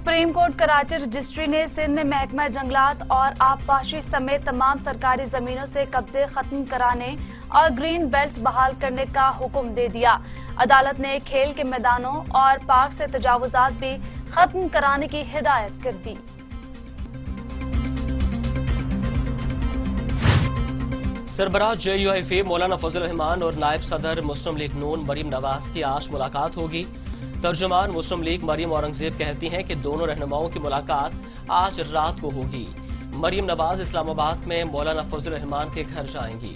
Supreme court Karachi registry ने सिंध में महकमा जंगलात और आबपाशी समेत तमाम सरकारी जमीनों से कब्जे खत्म कराने और ग्रीन बेल्ट्स बहाल करने का हुक्म दे दिया। अदालत ने खेल के मैदानों और पार्क से तजावुजात भी खत्म कराने की हिदायत कर दी। सरबराह JUIF मौलाना फजल रहमान और नायब सदर मुस्लिम लीग नून मरीम नवाज की आज मुलाकात होगी। तर्जुमान मुस्लिम लीग मरीम औरंगजेब कहती हैं कि दोनों रहनुमाओं की मुलाकात आज रात को होगी। मरीम नवाज इस्लामाबाद में मौलाना फजल रहमान के घर जाएंगी।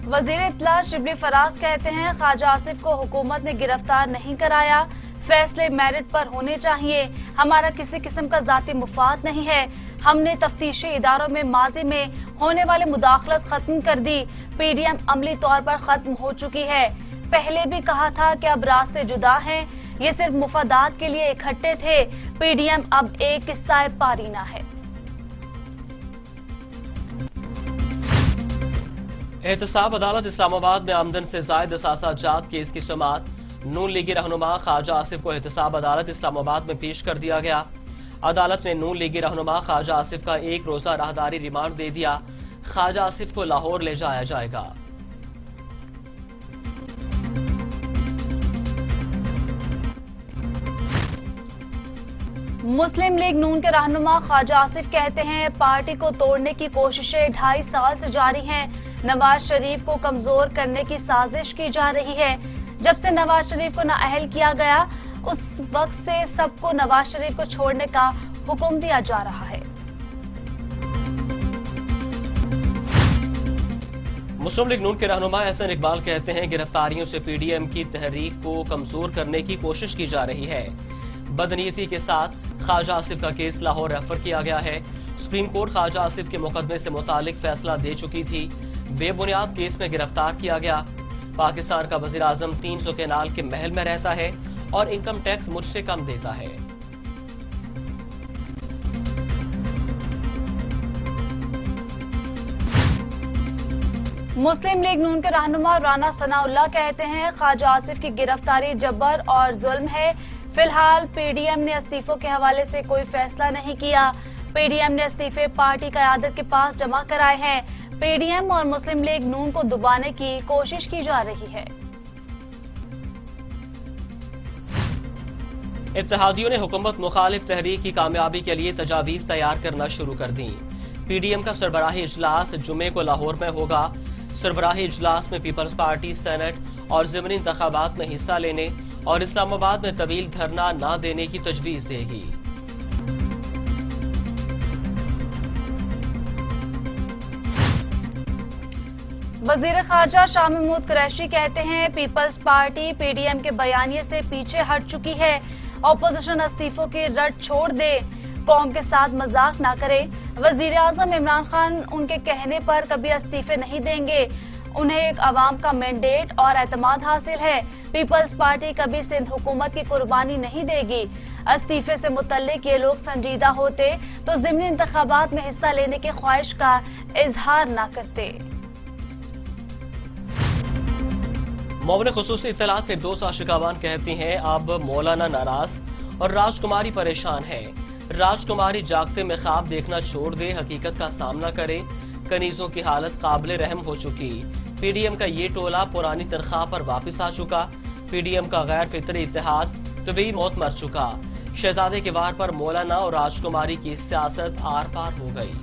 वजीर इत्तला शिबली फराज कहते हैं ख्वाजा आसिफ को हुकूमत ने गिरफ्तार नहीं कराया, फैसले मेरिट पर होने चाहिए। हमारा किसी किस्म का जाती मुफाद नहीं है। हमने तफ्तीशी इदारों में माजी में होने वाले मुदाखलत खत्म कर दी। PDM अमली तौर पर खत्म हो चुकी है। पहले भी कहा था कि अब रास्ते जुदा हैं। ये सिर्फ मुफादात के लिए इकट्ठे थे। PDM अब एक किस्सा पारीना है। एहतसाब अदालत इस्लामाबाद में आमदन से जायद असासा जात केस की समाअत। नून लीगी रहनुमा ख्वाजा आसिफ को एहतसाब अदालत इस्लामाबाद में पेश कर दिया गया। अदालत ने नून लीगी रहनुमा ख्वाजा आसिफ का एक रोजा राहदारी रिमांड दे दिया। ख्वाजा आसिफ को लाहौर ले जाया जाएगा। मुस्लिम लीग नून के रहनुमा ख्वाजा आसिफ कहते हैं पार्टी को तोड़ने की कोशिशें 2.5 साल से जारी हैं। नवाज शरीफ को कमजोर करने की साजिश की जा रही है। जब से नवाज शरीफ को नाअहल किया गया उस वक्त से सबको नवाज शरीफ को छोड़ने का हुक्म दिया जा रहा है। मुस्लिम लीग नून के रहनुमा एहसन इकबाल कहते हैं गिरफ्तारियों से PDM की तहरीक को कमजोर करने की कोशिश की जा रही है। बदनीयती के साथ ख्वाजा आसिफ का केस लाहौर रेफर किया गया है। सुप्रीम कोर्ट ख्वाजा आसिफ के मुकदमे से मुतालिक फैसला दे चुकी थी। बेबुनियाद केस में गिरफ्तार किया गया। पाकिस्तान का वजीर आजम 300 केनाल के महल में रहता है और इनकम टैक्स मुझसे कम देता है। मुस्लिम लीग नून के रहनुमा राना सनाउल्लाह कहते हैं ख्वाजा आसिफ की गिरफ्तारी जबर और जुल्म है। फिलहाल PDM ने इस्तीफों के हवाले से कोई फैसला नहीं किया। PDM ने इस्तीफे पार्टी क़यादत के पास जमा कराए हैं। PDM और मुस्लिम लीग नून को दबाने की कोशिश की जा रही है। इत्तेहादियों ने हुकूमत मुखालिफ तहरीक की कामयाबी के लिए तजावीज तैयार करना शुरू कर दी। PDM का सरबराही इजलास जुमे को लाहौर में होगा। सरबराही इजलास में पीपल्स पार्टी सेनेट और ज़िमनी इंतखाबात में हिस्सा लेने और इस्लामाबाद में तवील धरना न देने की तजवीज देगी। वजीर खारजा शाह महमूद कुरैशी कहते हैं पीपल्स पार्टी PDM के बयानिए से पीछे हट चुकी है। ऑपोजिशन इस्तीफों की रट छोड़ दे, कौम के साथ मजाक ना करे। वजीर आजम इमरान खान उनके कहने पर कभी इस्तीफे नहीं देंगे। उन्हें एक अवाम का मैंडेट और एतमाद हासिल है। पीपल्स पार्टी कभी सिंध हुकूमत की कुर्बानी नहीं देगी। इस्तीफे से मुतल्लिक ये लोग संजीदा होते तो ज़िमनी इंतखाबात में हिस्सा लेने की ख्वाहिश का इजहार ना करते। मौमन खुसूसी इत्तलात फिरदौस आशिकावान कहती हैं अब मौलाना नाराज और राजकुमारी परेशान है। राजकुमारी जागते में ख्वाब देखना छोड़ दे, हकीकत का सामना करे। कनीजों की हालत काबिल रहम हो चुकी। PDM का ये टोला पुरानी तनख्वाह पर वापस आ चुका। PDM का गैर फितरी इत्तेहाद तबी मौत मर चुका। शहजादे के वार पर मौलाना और राजकुमारी की सियासत आर पार हो गई।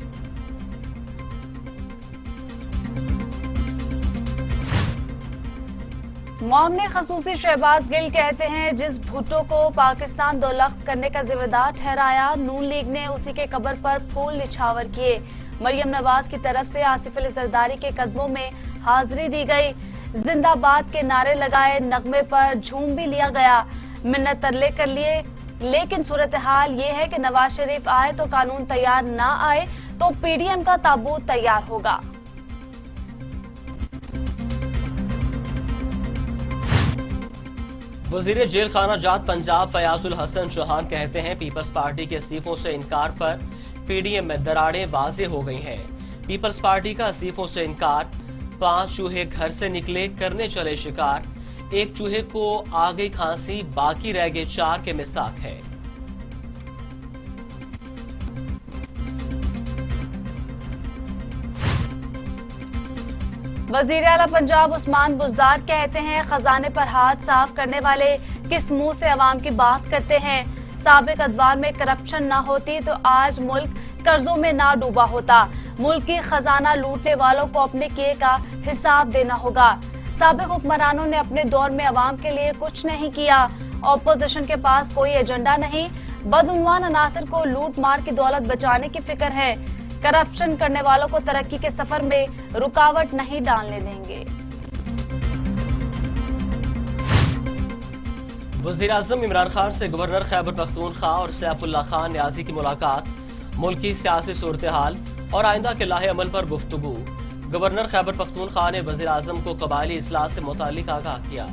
मौमन खसूसी शहबाज गिल कहते हैं जिस भुट्टो को पाकिस्तान दोलख्त करने का जिम्मेदार ठहराया, नून लीग ने उसी के कब्र पर फूल निछावर किए। मरियम नवाज की तरफ से आसिफ अली जरदारी के कदमों में हाजिरी दी गई। जिंदाबाद के नारे लगाए, नगमे पर झूम भी लिया गया, मिन्नत तरले कर लिए। लेकिन सूरत हाल ये है कि नवाज शरीफ आए तो कानून तैयार ना आए तो PDM का ताबूत तैयार होगा। वजीर जेल खाना जात पंजाब फयाजुल हसन चौहान कहते हैं पीपल्स पार्टी के इस्तीफों से इनकार पर PDM में दरारें वाज़ेह हो गई हैं। पीपल्स पार्टी का इस्तीफों से इनकार 5 चूहे घर से निकले, करने चले शिकार। एक चूहे को आ गई खांसी, बाकी रह गए 4 के मिसाक है। वजीर आला पंजाब उस्मान बुज़दार कहते हैं, खजाने पर हाथ साफ करने वाले किस मुंह से अवाम की बात करते हैं। साबिक अदवार में करप्शन ना होती तो आज मुल्क कर्जों में ना डूबा होता। मुल्क की खजाना लूटने वालों को अपने किए का हिसाब देना होगा। साबिक हुक्मरानों ने अपने दौर में अवाम के लिए कुछ नहीं किया। ऑपोजिशन के पास कोई एजेंडा नहीं, बदउनवान अनासर को लूट मार की दौलत बचाने की फिक्र है। करप्शन करने वालों को तरक्की के सफर में रुकावट नहीं डालने देंगे। वज़ीर-ए-आज़म इमरान खान से गवर्नर खैबर पख्तूनख्वा और सैफुल्लाह खान न्याजी की मुलाकात, मुल्क की सियासी सूरत हाल और आइंदा के लाहे अमल पर गुफ्तगू। गवर्नर खैबर पख्तूनख्वा ने वज़ीर-ए-आज़म को कबायली इस्लाह से मुतालिक आगाह किया।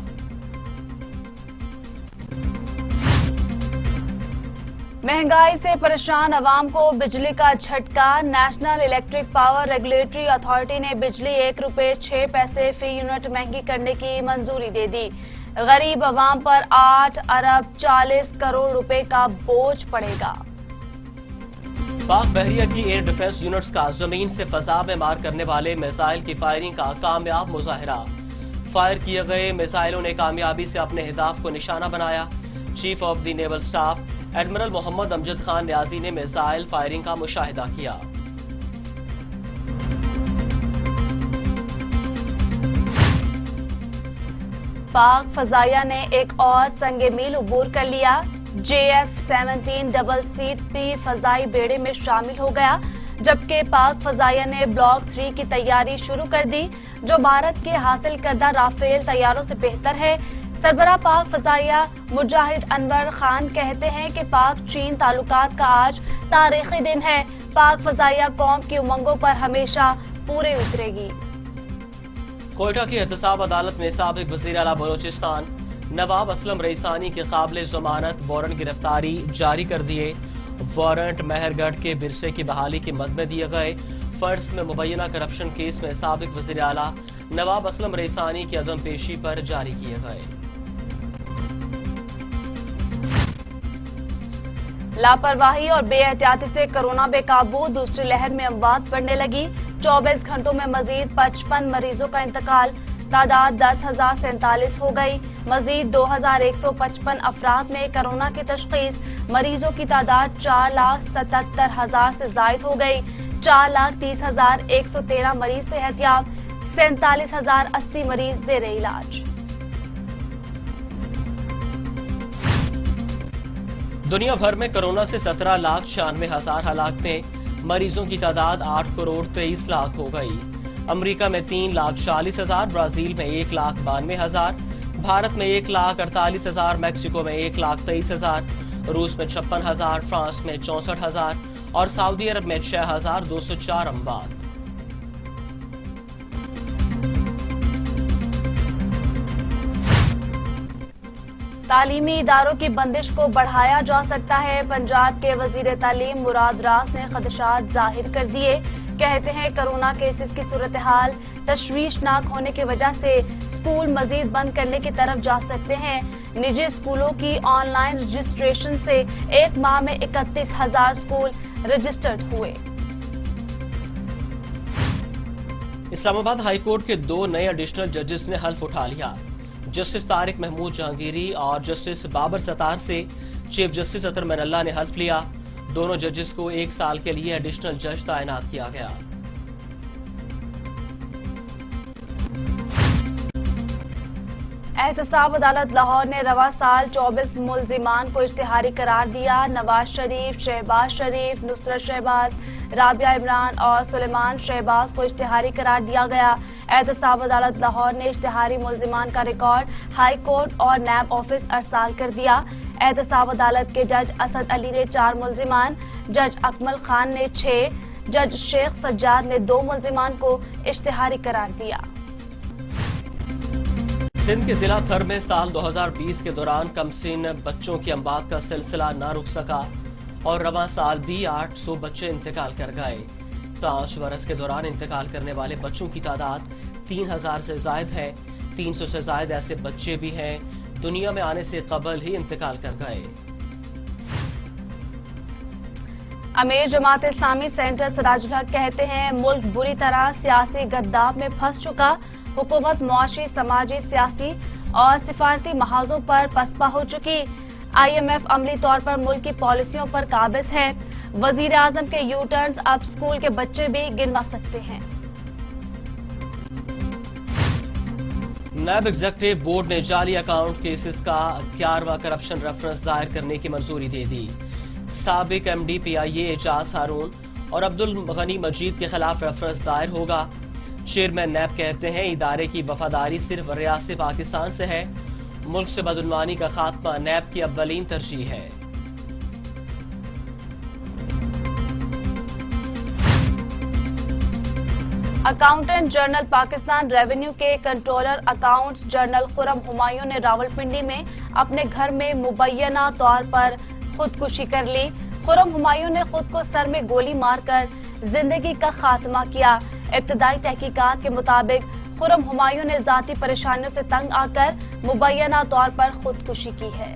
महंगाई से परेशान अवाम को बिजली का झटका। National electric power regulatory authority ने बिजली 1 रुपए 6 पैसे फी यूनिट महंगी करने की मंजूरी दे दी। गरीब अवाम पर 8 अरब 40 करोड़ रुपए का बोझ पड़ेगा। पाक बहरिया की एयर डिफेंस यूनिट्स का जमीन से फजा में मार करने वाले मिसाइल की फायरिंग का कामयाब मुजाहिरा। फायर किए गए मिसाइलों ने कामयाबी से अपने अहदाफ को निशाना बनाया। Chief of the naval staff admiral Mohammad Amjad Khan Niazi ने मिसाइल फायरिंग का मुशाहिदा किया। पाक फजाइया ने एक और संगे मील उबूर कर लिया। JF-17 डबल सीट पी फजाई बेड़े में शामिल हो गया, जबकि पाक फजाइया ने ब्लॉक 3 की तैयारी शुरू कर दी, जो भारत के हासिल करदा राफेल तैयारों से बेहतर है। सरबराह पाक फजाइया मुजाहिद अनवर खान कहते हैं कि पाक चीन ताल्लुकात का आज तारीखी दिन है। पाक फजाइया कौम की उमंगों पर हमेशा पूरे उतरेगी। कोयटा की एहतसाब अदालत में साबिक वज़ीर आला बलोचिस्तान नवाब असलम रईसानी के काबिल जमानत वारंट गिरफ्तारी जारी कर दिए। वारंट मेहरगढ़ के विरसे की बहाली की मद में दिए गए। फर्ज में मुबैना करप्शन केस में साबिक वज़ीर आला नवाब असलम रईसानी की अदम पेशी पर जारी किए गए। लापरवाही और बेएहतियाती से कोरोना बेकाबू, दूसरी लहर में अमवात बढ़ने लगी। 24 घंटों में मजीद 55 मरीजों का इंतकाल, तादाद 10,047 हो गई। मजीद 2,155 अफराद में कोरोना की तशखीस। मरीजों की तादाद 4,77,000 से जायद हो गई। 4,30,113 मरीज सेहतियाब, 47,080 मरीज जेर इलाज। दुनिया भर में कोरोना से 17,96,000 हलाकतें, मरीजों की तादाद 8 करोड़ 23 लाख हो गई। अमेरिका में 3,40,000, ब्राजील में 1,92,000, भारत में 1,48,000, मैक्सिको में 1,23,000, रूस में 56,000, फ्रांस में 64,000 और सऊदी अरब में 6,204 अमवात। तालीमी इदारों की बंदिश को बढ़ाया जा सकता है। पंजाब के वजीर तालीम मुराद रास ने खदशात जाहिर कर दिए। कहते हैं कोरोना केसेस की सूरत हाल तशवीशनाक होने की वजह से स्कूल मजीद बंद करने की तरफ जा सकते हैं। निजी स्कूलों की ऑनलाइन रजिस्ट्रेशन से एक माह में 31,000 स्कूल रजिस्टर्ड हुए। इस्लामाबाद हाई कोर्ट के 2 नए एडिशनल जजेस ने हल्फ उठा लिया। जस्टिस तारिक महमूद जहांगीरी और जस्टिस बाबर सतार से चीफ जस्टिस अतर मनल्ला ने हल्फ लिया। दोनों जजेस को 1 साल के लिए एडिशनल जज तैनात किया गया। एहतसाब अदालत लाहौर ने रवा साल 24 मुल्जिमान को इश्तिहारी करार दिया। नवाज शरीफ, शहबाज शरीफ, नुसरत शहबाज, राबिया इमरान और सुलेमान शहबाज को इश्तिहारी करार दिया गया। एहतसाब अदालत लाहौर ने इश्तिहारी मुल्जिमान का रिकॉर्ड हाई कोर्ट और नैब ऑफिस अरसाल कर दिया। एहतसाब अदालत के जज असद अली ने 4 मुल्जिमान, जज अकमल खान ने 6, जज शेख सज्जाद ने 2 मुल्जिमान को इश्तिहारी करार दिया। सिंध के जिला थर में साल 2020 के दौरान कमसिन बच्चों की अमवात का सिलसिला न रुक सका और रवां साल भी 800 बच्चे इंतकाल कर गए। 5 बरस के दौरान इंतकाल करने वाले बच्चों की तादाद 3000 से जायद है। 300 से जायद ऐसे बच्चे भी हैं दुनिया में आने से कबल ही इंतकाल कर गए। अमीर जमात इस्लामी सेंटर सिराजुल हक कहते हैं मुल्क बुरी तरह सियासी गद्दाब में फंस चुका। हुकूमत मुआशी, समाजी, सियासी और सिफारती महाजों पर पसपा हो चुकी। IMF अमली तौर पर मुल्क की पॉलिसियों पर काबिज है। वजीर आजम के यू टर्न्स अब स्कूल के बच्चे भी गिनवा सकते हैं। नायब एग्जीक्यूटिव बोर्ड ने जाली अकाउंट केसेस का 11वां करप्शन रेफरेंस दायर करने की मंजूरी दे दी। साबिक MD PIA एजाज हारून और अब्दुल गनी मजीद के खिलाफ रेफरेंस दायर होगा। चेयरमैन नैब कहते हैं इदारे की वफादारी सिर्फ रियासत पाकिस्तान से है। मुल्क से बदउनवानी का खात्मा नैब की अव्वलीन तरजीह है। अकाउंटेंट जनरल पाकिस्तान रेवेन्यू के controller accounts general Khurram Humayun ने रावलपिंडी में अपने घर में मुबैना तौर पर खुदकुशी कर ली। खुरम हुमायूं ने खुद को सर में गोली मारकर जिंदगी का खात्मा किया। इब्तदाई तहकीकात के मुताबिक खुरम हुमायूं ने जाती परेशानियों से तंग आकर मुबैना तौर पर खुदकुशी की है।